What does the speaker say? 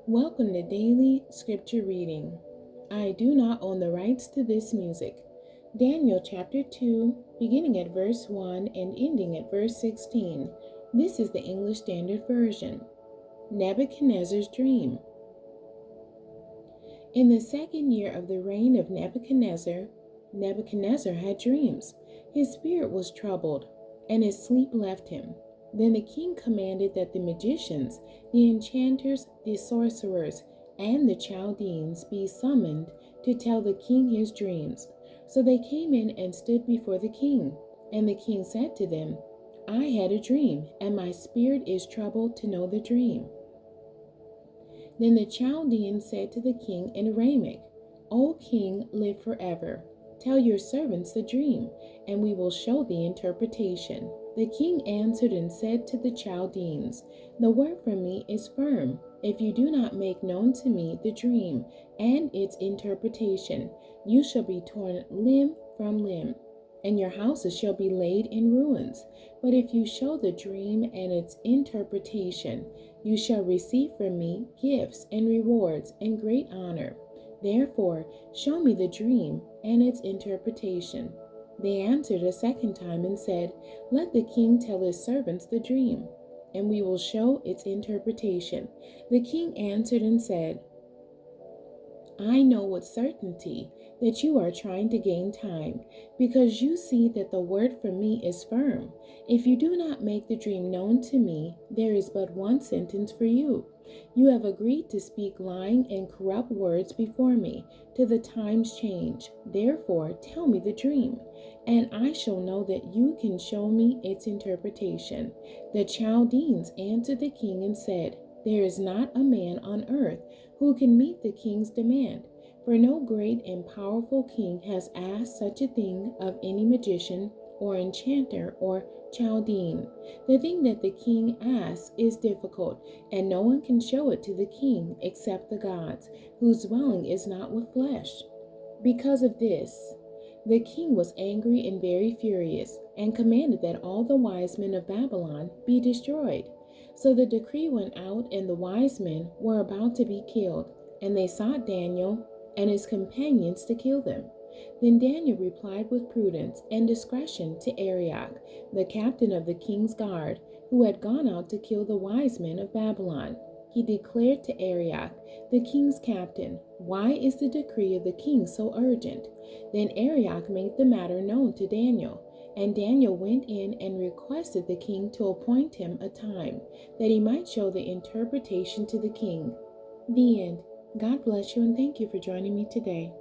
Welcome to Daily Scripture Reading. I do not own the rights to this music. Daniel chapter 2, beginning at verse 1 and ending at verse 16. This is the English Standard Version. Nebuchadnezzar's Dream. In the second year of the reign of Nebuchadnezzar, Nebuchadnezzar had dreams. His spirit was troubled, and his sleep left him. Then the king commanded that the magicians, the enchanters, the sorcerers, and the Chaldeans be summoned to tell the king his dreams. So they came in and stood before the king. And the king said to them, I had a dream, and my spirit is troubled to know the dream. Then the Chaldeans said to the king in Aramaic, O king, live forever. Tell your servants the dream, and we will show the interpretation. The king answered and said to the Chaldeans, The word from me is firm. If you do not make known to me the dream and its interpretation, you shall be torn limb from limb, and your houses shall be laid in ruins. But if you show the dream and its interpretation, you shall receive from me gifts and rewards and great honor. Therefore, show me the dream and its interpretation. They answered a second time and said, Let the king tell his servants the dream, and we will show its interpretation. The king answered and said, I know with certainty that you are trying to gain time, because you see that the word from me is firm. If you do not make the dream known to me, there is but one sentence for you. You have agreed to speak lying and corrupt words before me, till the times change. Therefore, tell me the dream, and I shall know that you can show me its interpretation. The Chaldeans answered the king and said, There is not a man on earth who can meet the king's demand, for no great and powerful king has asked such a thing of any magician or enchanter or Chaldean. The thing that the king asks is difficult, and no one can show it to the king except the gods, whose dwelling is not with flesh. Because of this, the king was angry and very furious, and commanded that all the wise men of Babylon be destroyed. So the decree went out, and the wise men were about to be killed, and they sought Daniel and his companions to kill them. Then Daniel replied with prudence and discretion to Arioch, the captain of the king's guard, who had gone out to kill the wise men of Babylon. He declared to Arioch, the king's captain, Why is the decree of the king so urgent? Then Arioch made the matter known to Daniel, and Daniel went in and requested the king to appoint him a time, that he might show the interpretation to the king. The end. God bless you, and thank you for joining me today.